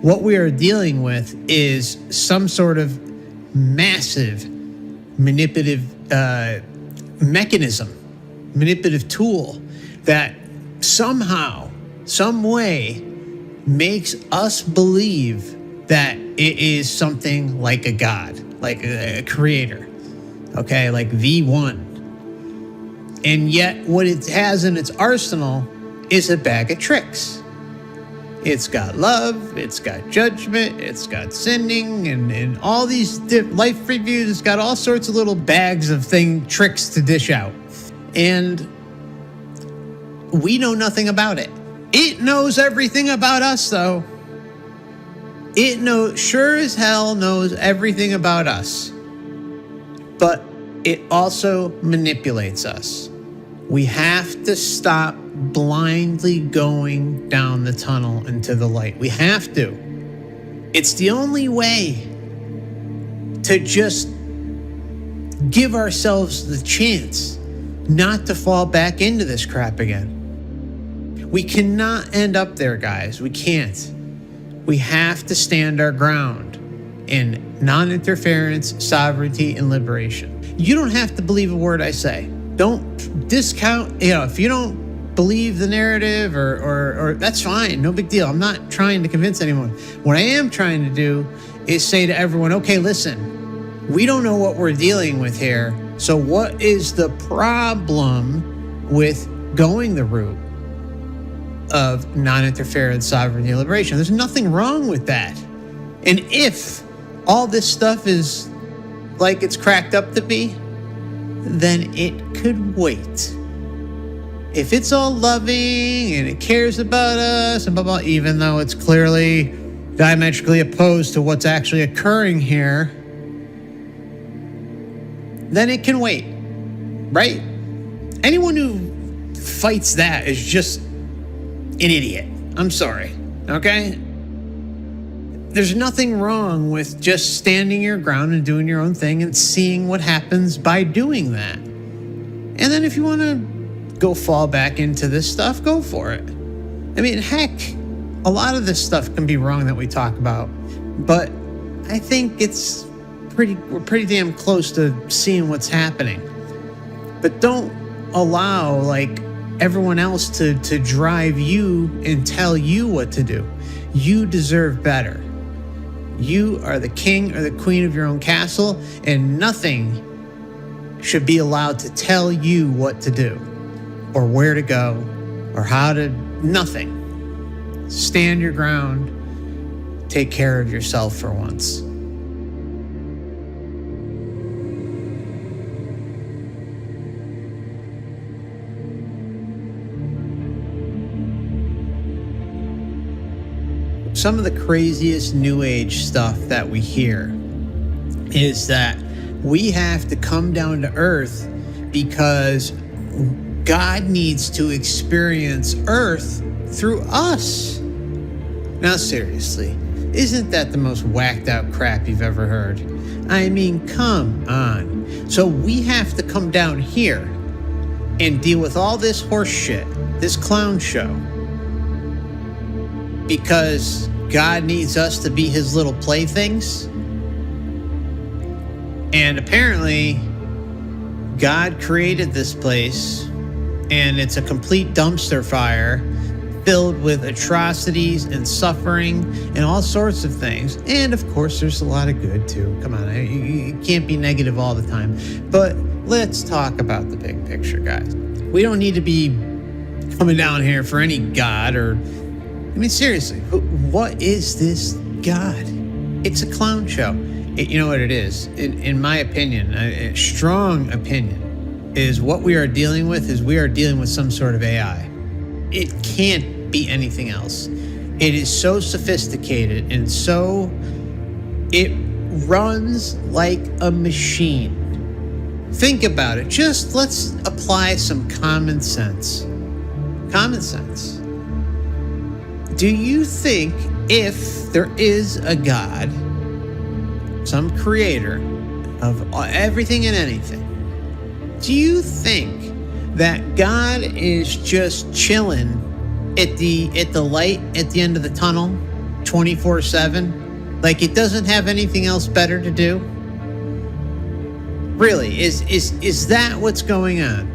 What we are dealing with is some sort of massive manipulative mechanism, manipulative tool that somehow, some way makes us believe that it is something like a god, like a creator, okay, like the one. And yet what it has in its arsenal is a bag of tricks. It's got love, it's got judgment, it's got sinning, and all these life reviews. It's got all sorts of little bags of tricks to dish out. And we know nothing about it. It knows everything about us, though. It sure as hell knows everything about us. But it also manipulates us. We have to stop blindly going down the tunnel into the light. We have to. It's the only way to just give ourselves the chance not to fall back into this crap again. We cannot end up there, guys. We can't. We have to stand our ground in non-interference, sovereignty, and liberation. You don't have to believe a word I say. Don't discount, if you don't believe the narrative or that's fine, no big deal. I'm not trying to convince anyone. What I am trying to do is say to everyone, okay, listen, we don't know what we're dealing with here. So what is the problem with going the route of non-interference, sovereignty, and liberation? There's nothing wrong with that. And if all this stuff is like it's cracked up to be, then it could wait. If it's all loving and it cares about us and blah, blah, even though it's clearly diametrically opposed to what's actually occurring here, then it can wait, right? Anyone who fights that is just an idiot. I'm sorry, okay? There's nothing wrong with just standing your ground and doing your own thing and seeing what happens by doing that. And then if you want to go fall back into this stuff, go for it. I mean, heck, a lot of this stuff can be wrong that we talk about, but I think we're pretty damn close to seeing what's happening. But don't allow everyone else to drive you and tell you what to do. You deserve better. You are the king or the queen of your own castle, and nothing should be allowed to tell you what to do or where to go or how to, nothing. Stand your ground. Take care of yourself for once. Some of the craziest New Age stuff that we hear is that we have to come down to Earth because God needs to experience Earth through us. Now, seriously, isn't that the most whacked out crap you've ever heard? I mean, come on. So we have to come down here and deal with all this horse shit, this clown show, because God needs us to be his little playthings. And apparently, God created this place, and it's a complete dumpster fire filled with atrocities and suffering and all sorts of things. And of course, there's a lot of good too. Come on, you can't be negative all the time. But let's talk about the big picture, guys. We don't need to be coming down here for any God or... I mean, seriously, what is this God? It's a clown show. You know what it is? In my opinion, a strong opinion, is what we are dealing with some sort of AI. It can't be anything else. It is so sophisticated and it runs like a machine. Think about it. Just let's apply some common sense. Common sense. Do you think if there is a God, some creator of everything and anything, do you think that God is just chilling at the light at the end of the tunnel, 24/7? Like, it doesn't have anything else better to do? Really, is that what's going on?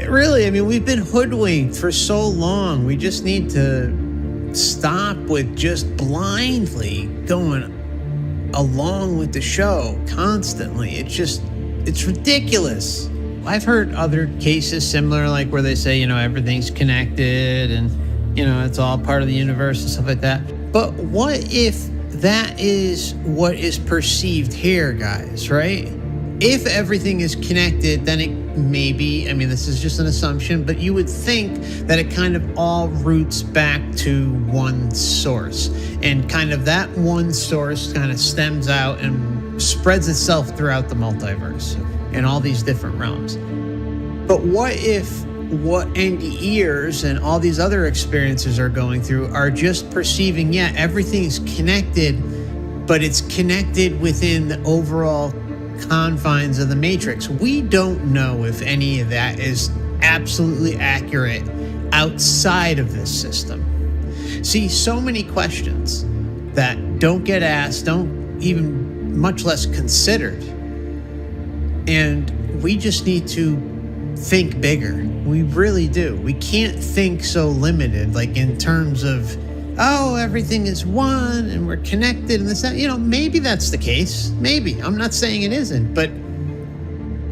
Really, I mean, we've been hoodwinked for so long. We just need to stop with just blindly going along with the show constantly. It's ridiculous. I've heard other cases similar, like where they say, everything's connected and, it's all part of the universe and stuff like that. But what if that is what is perceived here, guys, right? If everything is connected, then it maybe, this is just an assumption, but you would think that it kind of all roots back to one source. And kind of that one source kind of stems out and spreads itself throughout the multiverse and all these different realms. But what if what Andy Ears and all these other experiences are going through are just perceiving, everything's connected, but it's connected within the overall confines of the matrix. We don't know if any of that is absolutely accurate outside of this system. See, so many questions that don't get asked, don't even much less considered. And we just need to think bigger. We really do. We can't think so limited, like in terms of, everything is one and we're connected and this, that. Maybe that's the case. Maybe. I'm not saying it isn't, but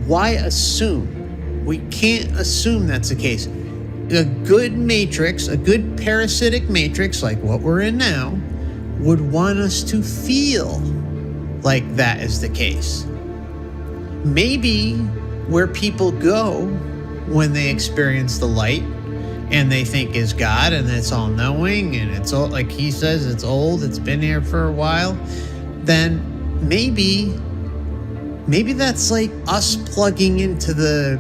why assume? We can't assume that's the case. A good matrix, a good parasitic matrix like what we're in now, would want us to feel like that is the case. Maybe where people go when they experience the light and they think is God and it's all knowing and it's all, like he says, it's old, it's been here for a while, then maybe that's like us plugging into the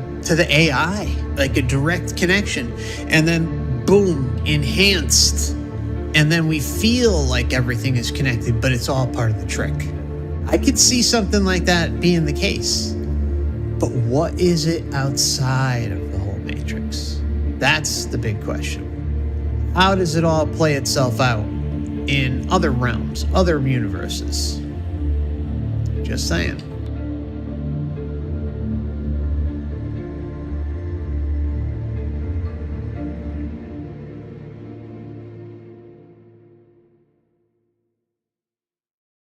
AI, like a direct connection, and then boom, enhanced, and then we feel like everything is connected, but it's all part of the trick. I could see something like that being the case. But what is it outside of the whole matrix? That's the big question. How does it all play itself out in other realms, other universes? Just saying.